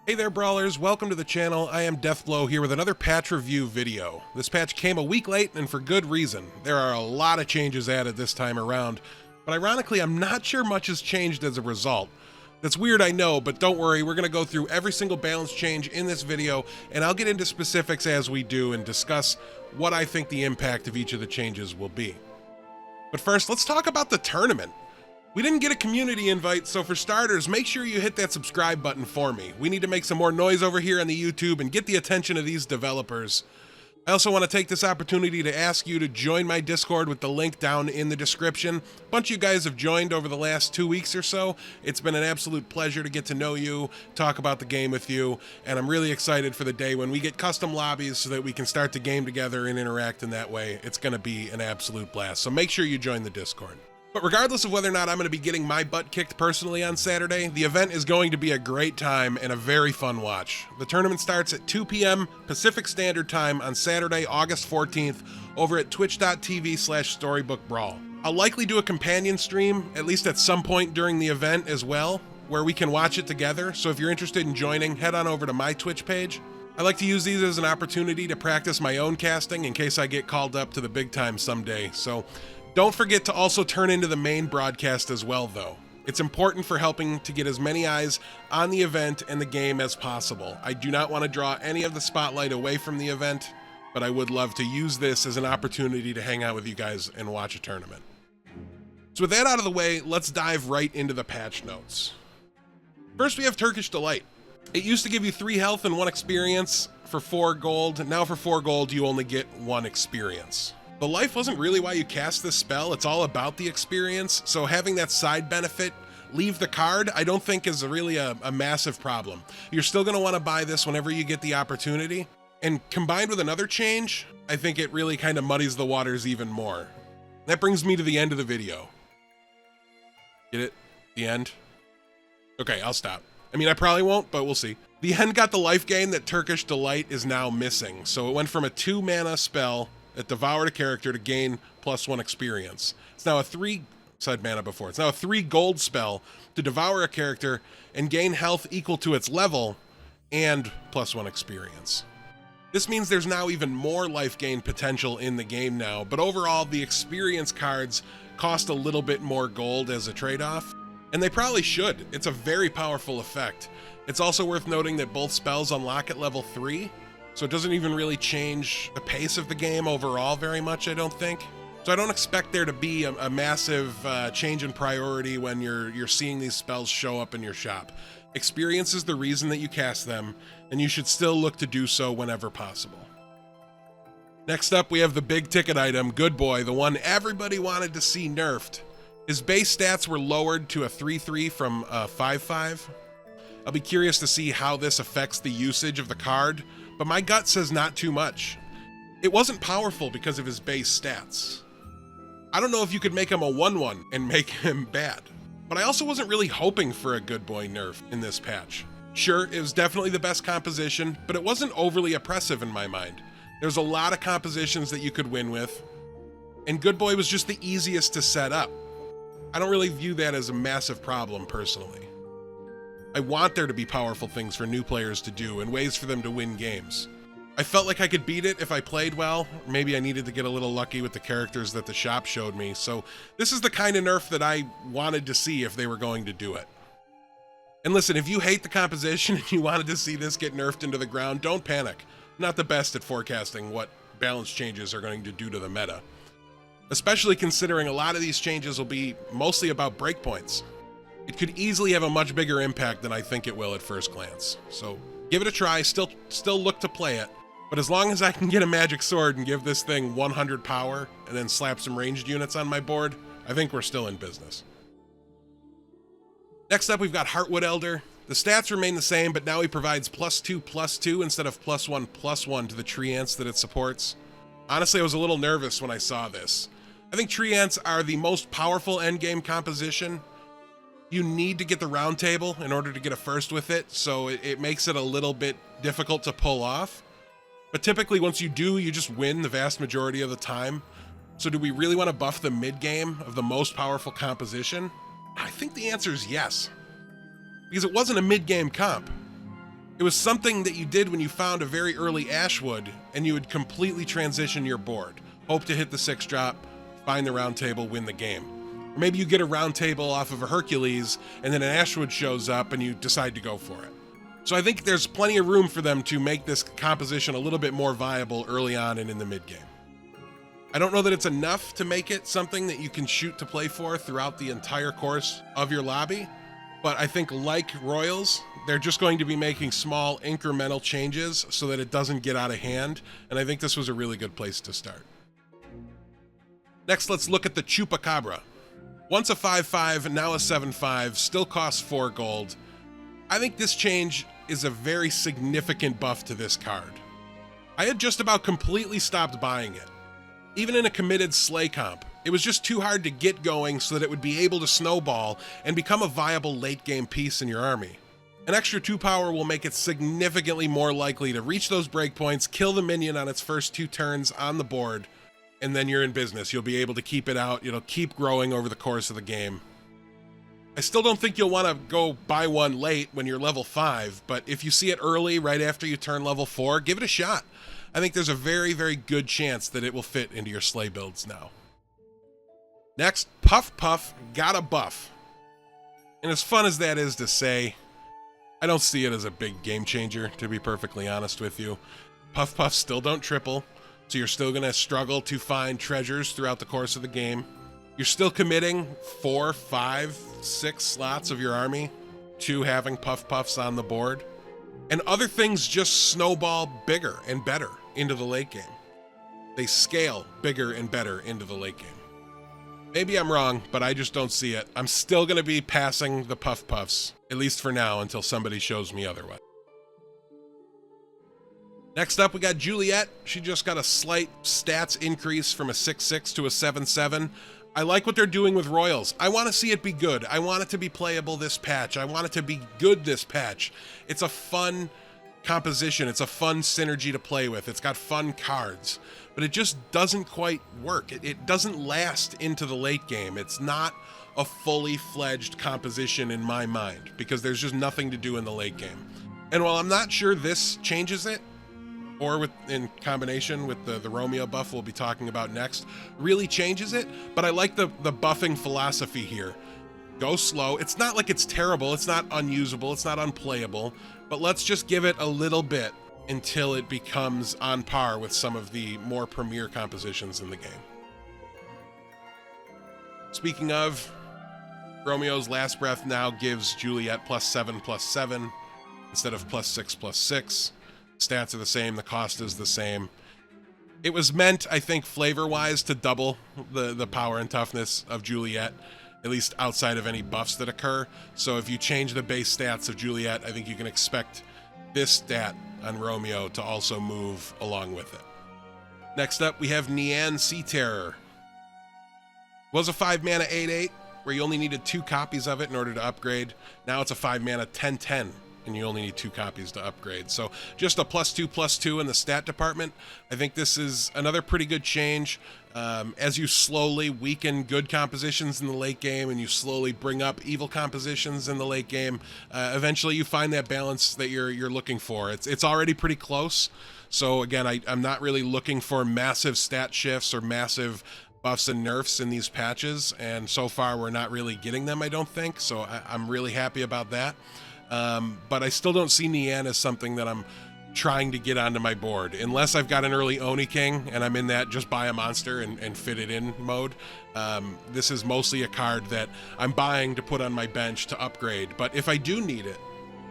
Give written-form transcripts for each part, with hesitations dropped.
Hey there brawlers, welcome to the channel. I am Deathblow here with another patch review video. This patch came a week late and for good reason. There are a lot of changes added this time around, but ironically I'm not sure much has changed as a result. That's weird, I know, but don't worry, we're going to go through every single balance change in this video, and I'll get into specifics as we do and discuss what I think the impact of each of the changes will be. But first, let's talk about the tournament. We didn't get a community invite, so for starters, make sure you hit that subscribe button for me. We need to make some more noise over here on the YouTube and get the attention of these developers. I also want to take this opportunity to ask you to join my Discord with the link down in the description. A bunch of you guys have joined over the last 2 weeks or so. It's been an absolute pleasure to get to know you, talk about the game with you, and I'm really excited for the day when we get custom lobbies so that we can start the game together and interact in that way. It's going to be an absolute blast, so make sure you join the Discord. But regardless of whether or not I'm going to be getting my butt kicked personally on Saturday, the event is going to be a great time and a very fun watch. The tournament starts at 2 p.m. Pacific Standard Time on Saturday, August 14th, over at twitch.tv/Storybook Brawl. I'll likely do a companion stream, at least at some point during the event as well, where we can watch it together, so if you're interested in joining, head on over to my Twitch page. I like to use these as an opportunity to practice my own casting in case I get called up to the big time someday, so don't forget to also turn into the main broadcast as well, though. It's important for helping to get as many eyes on the event and the game as possible. I do not want to draw any of the spotlight away from the event, but I would love to use this as an opportunity to hang out with you guys and watch a tournament. So with that out of the way, let's dive right into the patch notes. First, we have Turkish Delight. It used to give you 3 health and 1 experience for 4 gold. Now for 4 gold, you only get 1 experience. The life wasn't really why you cast this spell, it's all about the experience, so having that side benefit, leave the card, I don't think is really a massive problem. You're still going to want to buy this whenever you get the opportunity, and combined with another change, I think it really kind of muddies the waters even more. That brings me to the end of the video. Get it? The end? Okay, I'll stop. I mean, I probably won't, but we'll see. The end got the life gain that Turkish Delight is now missing, so it went from a 2 mana spell that devoured a character to gain +1 experience. It's now a 3 gold spell to devour a character and gain health equal to its level and +1 experience. This means there's now even more life gain potential in the game now, but overall the experience cards cost a little bit more gold as a trade-off, and they probably should. It's a very powerful effect. It's also worth noting that both spells unlock at level 3, so it doesn't even really change the pace of the game overall very much, I don't think. So I don't expect there to be a massive change in priority when you're seeing these spells show up in your shop. Experience is the reason that you cast them, and you should still look to do so whenever possible. Next up, we have the big ticket item, Good Boy, the one everybody wanted to see nerfed. His base stats were lowered to a 3/3 from a 5/5. I'll be curious to see how this affects the usage of the card, but my gut says not too much. It wasn't powerful because of his base stats. I don't know if you could make him a 1/1 and make him bad, but I also wasn't really hoping for a Good Boy nerf in this patch. Sure, it was definitely the best composition, but it wasn't overly oppressive in my mind. There's a lot of compositions that you could win with, and Good Boy was just the easiest to set up. I don't really view that as a massive problem personally. I want there to be powerful things for new players to do and ways for them to win games. I felt like I could beat it if I played well. Maybe I needed to get a little lucky with the characters that the shop showed me, so this is the kind of nerf that I wanted to see if they were going to do it. And listen, if you hate the composition and you wanted to see this get nerfed into the ground, don't panic. I'm not the best at forecasting what balance changes are going to do to the meta, especially considering a lot of these changes will be mostly about breakpoints. It could easily have a much bigger impact than I think it will at first glance. So give it a try, still look to play it, but as long as I can get a magic sword and give this thing 100 power and then slap some ranged units on my board, I think we're still in business. Next up, we've got Heartwood Elder. The stats remain the same, but now he provides +2/+2 instead of +1/+1 to the tree ants that it supports. Honestly, I was a little nervous when I saw this. I think tree ants are the most powerful endgame composition. You need to get the round table in order to get a first with it, so it makes it a little bit difficult to pull off. But typically once you do, you just win the vast majority of the time. So do we really want to buff the mid game of the most powerful composition? I think the answer is yes, because it wasn't a mid-game comp. It was something that you did when you found a very early Ashwood, and you would completely transition your board. Hope to hit the 6-drop, find the round table, win the game. Or maybe you get a round table off of a Hercules, and then an Ashwood shows up and you decide to go for it. So I think there's plenty of room for them to make this composition a little bit more viable early on and in the mid game. I don't know that it's enough to make it something that you can shoot to play for throughout the entire course of your lobby, but I think like Royals, they're just going to be making small incremental changes so that it doesn't get out of hand, and I think this was a really good place to start. Next, let's look at the Chupacabra. Once a 5/5, now a 7/5, still costs 4 gold. I think this change is a very significant buff to this card. I had just about completely stopped buying it. Even in a committed Slay comp, it was just too hard to get going so that it would be able to snowball and become a viable late game piece in your army. An extra 2 power will make it significantly more likely to reach those breakpoints, kill the minion on its first 2 turns on the board, and then you're in business. You'll be able to keep it out. It'll keep growing over the course of the game. I still don't think you'll want to go buy one late when you're level 5, but if you see it early, right after you turn level 4, give it a shot. I think there's a very, very good chance that it will fit into your Slay builds now. Next, Puff Puff got a buff. And as fun as that is to say, I don't see it as a big game changer, to be perfectly honest with you. Puff Puffs still don't triple, so you're still going to struggle to find treasures throughout the course of the game. You're still committing 4, 5, 6 slots of your army to having Puff Puffs on the board. And other things just snowball bigger and better into the late game. They scale bigger and better into the late game. Maybe I'm wrong, but I just don't see it. I'm still going to be passing the Puff Puffs, at least for now, until somebody shows me otherwise. Next up, we got Juliet. She just got a slight stats increase from a 6/6 to a 7/7. I like what they're doing with Royals. I want to see it be good. I want it to be playable this patch. I want it to be good this patch. It's a fun composition. It's a fun synergy to play with. It's got fun cards, but it just doesn't quite work. It doesn't last into the late game. It's not a fully fledged composition in my mind because there's just nothing to do in the late game. And while I'm not sure this changes it, or in combination with the Romeo buff we'll be talking about next, really changes it, but I like the buffing philosophy here. Go slow. It's not like it's terrible. It's not unusable. It's not unplayable, but let's just give it a little bit until it becomes on par with some of the more premier compositions in the game. Speaking of, Romeo's Last Breath now gives Juliet +7/+7 instead of +6/+6. Stats are the same, the cost is the same. It was meant, I think, flavor-wise to double the power and toughness of Juliet, at least outside of any buffs that occur. So if you change the base stats of Juliet, I think you can expect this stat on Romeo to also move along with it. Next up, we have Nian Sea Terror. Was a 5-mana 8/8, where you only needed 2 copies of it in order to upgrade. Now it's a 5-mana 10/10. And you only need 2 copies to upgrade. So just a +2/+2 in the stat department. I think this is another pretty good change. As you slowly weaken good compositions in the late game and you slowly bring up evil compositions in the late game, eventually you find that balance that you're looking for. It's already pretty close. So again, I'm not really looking for massive stat shifts or massive buffs and nerfs in these patches. And so far we're not really getting them, I don't think. So I'm really happy about that. But I still don't see Nian as something that I'm trying to get onto my board. Unless I've got an early Oni King and I'm in that just buy a monster and fit it in mode. This is mostly a card that I'm buying to put on my bench to upgrade. But if I do need it,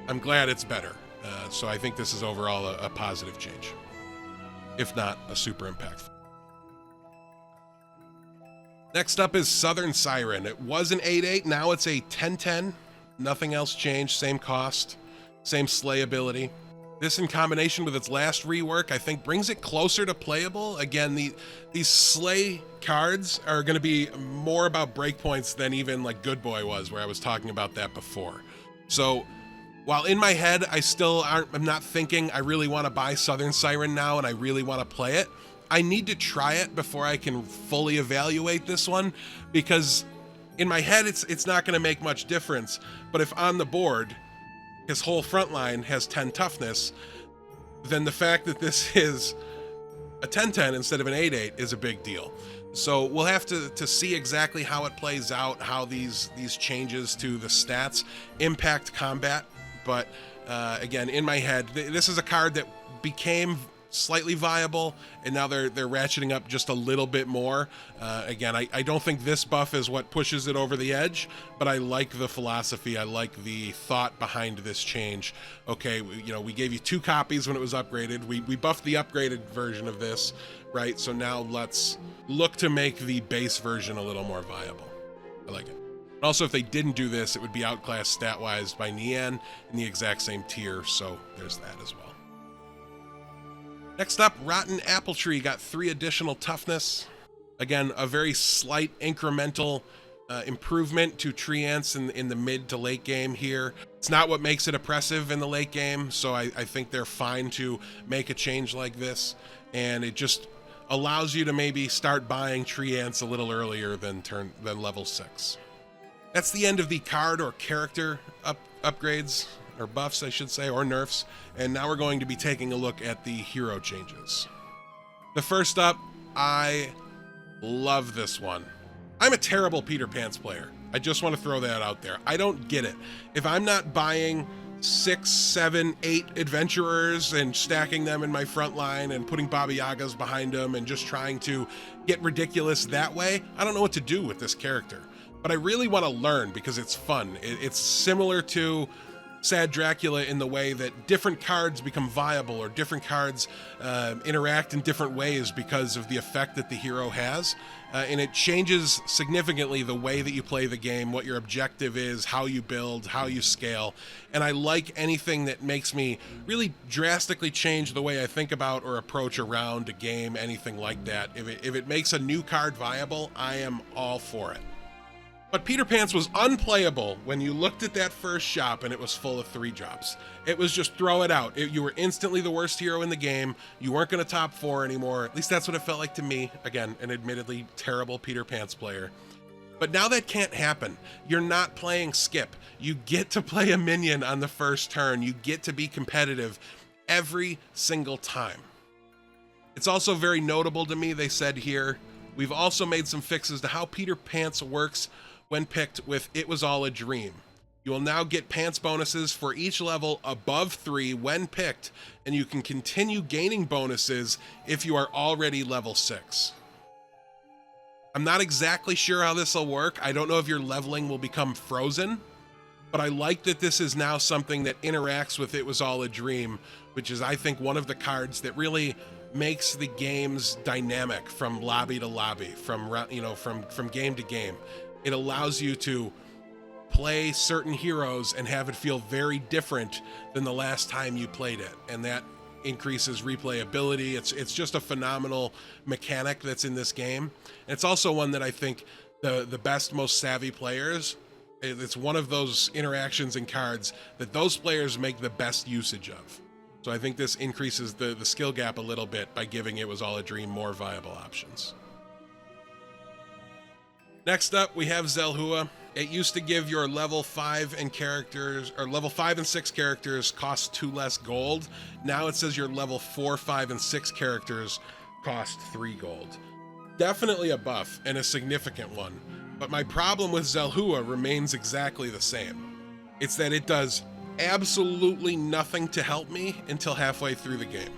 I'm glad it's better. So I think this is overall a positive change, if not a super impactful. Next up is Southern Siren. It was an 8/8, now it's a 10/10. Nothing else changed, same cost, same slay ability. This in combination with its last rework, I think brings it closer to playable. Again, these slay cards are going to be more about breakpoints than even like Good Boy was, where I was talking about that before. So while in my head, I'm not thinking I really want to buy Southern Siren now and I really want to play it, I need to try it before I can fully evaluate this one, because in my head, it's not going to make much difference, but if on the board, his whole front line has 10 toughness, then the fact that this is a 10-10 instead of an 8-8 is a big deal. So we'll have to see exactly how it plays out, how these changes to the stats impact combat. But again, in my head, this is a card that became slightly viable, and now they're ratcheting up just a little bit more. Again, I don't think this buff is what pushes it over the edge, but I like the philosophy. I like the thought behind this change. Okay, we gave you 2 copies when it was upgraded. We buffed the upgraded version of this, right? So now let's look to make the base version a little more viable. I like it. Also, if they didn't do this, it would be outclassed stat-wise by Nian in the exact same tier, so there's that as well. Next up, Rotten Apple Tree got 3 additional toughness. Again, a very slight incremental improvement to Treants in the mid to late game here. It's not what makes it oppressive in the late game, so I think they're fine to make a change like this, and it just allows you to maybe start buying Treants a little earlier than level 6. That's the end of the card or character upgrades, or buffs I should say, or nerfs, and now we're going to be taking a look at the hero changes. The first up, I love this one. I'm a terrible Peter Pants player. I just want to throw that out there. I don't get it. If I'm not buying 6, 7, 8 adventurers and stacking them in my front line and putting Baba Yagas behind them and just trying to get ridiculous that way, I don't know what to do with this character. But I really want to learn because it's fun. It's similar to Sad Dracula in the way that different cards become viable, or different cards interact in different ways because of the effect that the hero has. And it changes significantly the way that you play the game, what your objective is, how you build, how you scale. And I like anything that makes me really drastically change the way I think about or approach around a game, anything like that. If it makes a new card viable, I am all for it. But Peter Pants was unplayable when you looked at that first shop and it was full of 3-drops. It was just throw it out. You were instantly the worst hero in the game. You weren't going to top 4 anymore. At least that's what it felt like to me. Again, an admittedly terrible Peter Pants player. But now that can't happen. You're not playing skip. You get to play a minion on the first turn. You get to be competitive every single time. It's also very notable to me, they said here, we've also made some fixes to how Peter Pants works when picked with It Was All a Dream. You will now get pants bonuses for each level above 3 when picked, and you can continue gaining bonuses if you are already level 6. I'm not exactly sure how this will work. I don't know if your leveling will become frozen, but I like that this is now something that interacts with It Was All a Dream, which is, I think, one of the cards that really makes the games dynamic from lobby to lobby, from game to game. It allows you to play certain heroes and have it feel very different than the last time you played it, and that increases replayability. It's just a phenomenal mechanic that's in this game. And it's also one that I think the best, most savvy players, it's one of those interactions and cards that those players make the best usage of. So I think this increases the skill gap a little bit by giving It Was All a Dream more viable options. Next up, we have Zeljua. It used to give your level 5 and 6 characters cost 2 less gold. Now it says your level 4, 5, and 6 characters cost 3 gold. Definitely a buff, and a significant one. But my problem with Zeljua remains exactly the same. It's that it does absolutely nothing to help me until halfway through the game.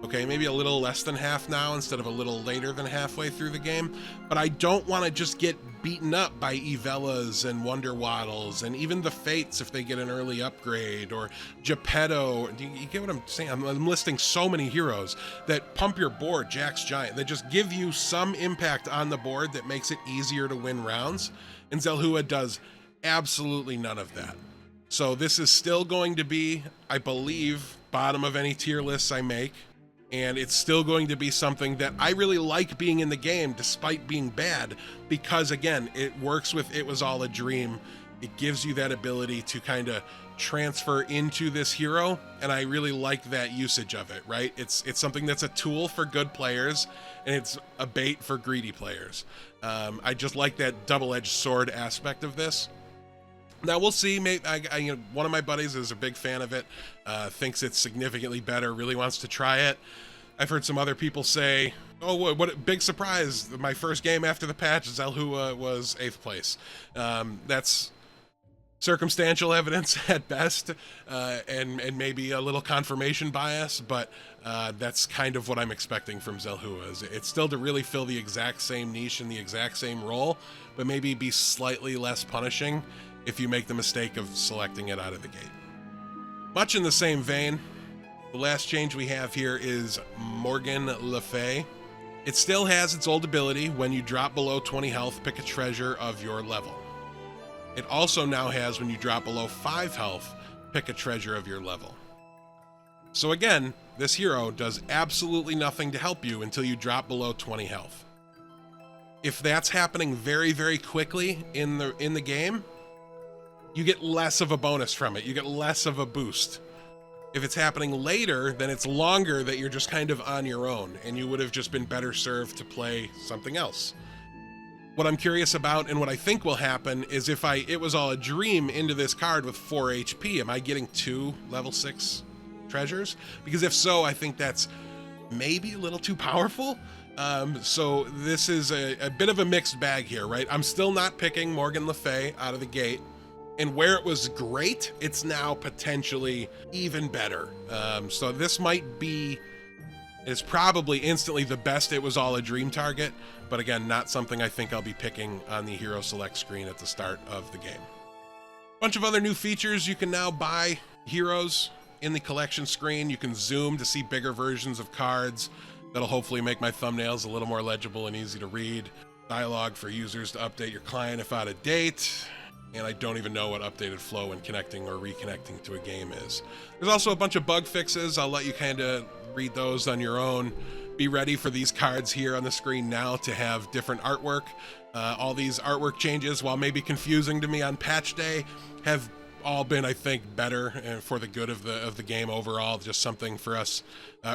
Okay, maybe a little less than half now instead of a little later than halfway through the game, but I don't want to just get beaten up by Evellas and Wonder Waddles and even the Fates if they get an early upgrade, or Geppetto. You get what I'm saying? I'm listing so many heroes that pump your board, Jack's Giant, that just give you some impact on the board that makes it easier to win rounds, and Zeljua does absolutely none of that. So this is still going to be, I believe, bottom of any tier lists I make. And it's still going to be something that I really like being in the game despite being bad, because again, it works with It Was All a Dream. It gives you that ability to kind of transfer into this hero, and I really like that usage of it, right? It's something that's a tool for good players, and it's a bait for greedy players. I just like that double-edged sword aspect of this. Now we'll see. Maybe you know, one of my buddies is a big fan of it, thinks it's significantly better, really wants to try it. I've heard some other people say, "Oh, what a big surprise! My first game after the patch, Zeljua was 8th place." That's circumstantial evidence at best, and maybe a little confirmation bias, but that's kind of what I'm expecting from Zeljua. It's still to really fill the exact same niche and the exact same role, but maybe be slightly less punishing if you make the mistake of selecting it out of the gate. Much in the same vein, the last change we have here is Morgan Le Fay. It still has its old ability: when you drop below 20 health, pick a treasure of your level. It also now has, when you drop below 5 health, pick a treasure of your level. So again, this hero does absolutely nothing to help you until you drop below 20 health. If that's happening very, very quickly in the game, you get less of a bonus from it. You get less of a boost. If it's happening later, then it's longer that you're just kind of on your own, and you would have just been better served to play something else. What I'm curious about, and what I think will happen, is if it was all a dream into this card with 4 HP, am I getting 2 level 6 treasures? Because if so, I think that's maybe a little too powerful. So this is a bit of a mixed bag here, right? I'm still not picking Morgan Le Fay out of the gate. And where it was great, it's now potentially even better. So this might be, it's probably instantly the best It Was All a Dream target, but again, not something I think I'll be picking on the hero select screen at the start of the game. Bunch of other new features. You can now buy heroes in the collection screen. You can zoom to see bigger versions of cards. That'll hopefully make my thumbnails a little more legible and easy to read. Dialogue for users to update your client if out of date. And I don't even know what updated flow when connecting or reconnecting to a game is. There's also a bunch of bug fixes. I'll let you kind of read those on your own. Be ready for these cards here on the screen now to have different artwork. All these artwork changes, while maybe confusing to me on patch day, have all been, I think, better and for the good of the game overall. Just something for us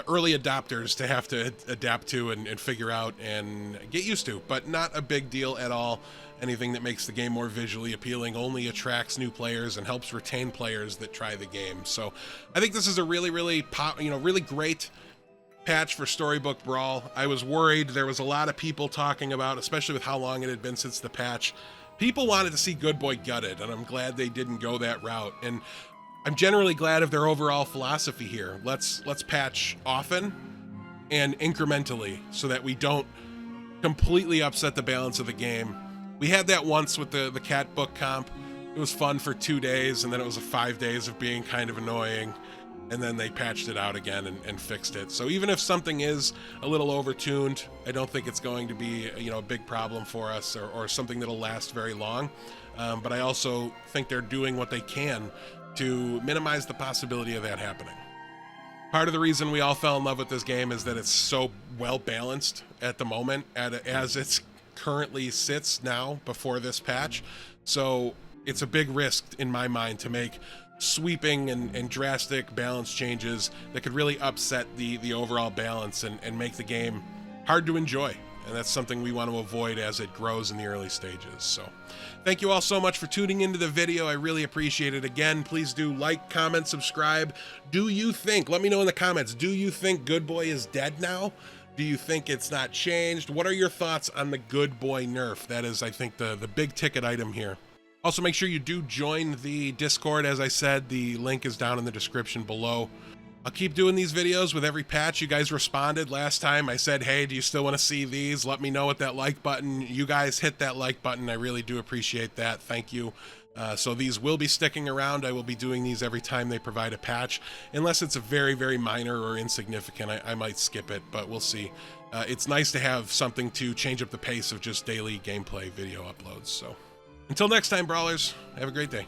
early adopters to have to adapt to and figure out and get used to, but not a big deal at all. Anything that makes the game more visually appealing only attracts new players and helps retain players that try the game. So I think this is a really, really really great patch for Storybook Brawl. I was worried. There was a lot of people talking about, especially with how long it had been since the patch, people wanted to see Good Boy gutted, and I'm glad they didn't go that route. And I'm generally glad of their overall philosophy here. Let's patch often and incrementally so that we don't completely upset the balance of the game. We had that once with the cat book comp. It was fun for 2 days, and then it was 5 days of being kind of annoying, and then they patched it out again and fixed it. So even if something is a little overtuned, I don't think it's going to be a big problem for us or something that'll last very long. But I also think they're doing what they can to minimize the possibility of that happening. Part of the reason we all fell in love with this game is that it's so well balanced at the moment, as it's currently sits now before this patch. So it's a big risk in my mind to make sweeping and drastic balance changes that could really upset the overall balance and make the game hard to enjoy. And that's something we want to avoid as it grows in the early stages. So thank you all so much for tuning into the video. I really appreciate it. Again, please do like, comment, subscribe. Let me know in the comments, do you think Good Boy is dead now? Do you think it's not changed? What are your thoughts on the Good Boy nerf? That is, I think, the big ticket item here. Also, make sure you do join the Discord. As I said, the link is down in the description below. I'll keep doing these videos with every patch. You guys responded last time. I said, hey, do you still want to see these? Let me know with that like button. You guys hit that like button. I really do appreciate that. Thank you. So these will be sticking around. I will be doing these every time they provide a patch. Unless it's a very, very minor or insignificant, I might skip it, but we'll see. It's nice to have something to change up the pace of just daily gameplay video uploads. So until next time, Brawlers, have a great day.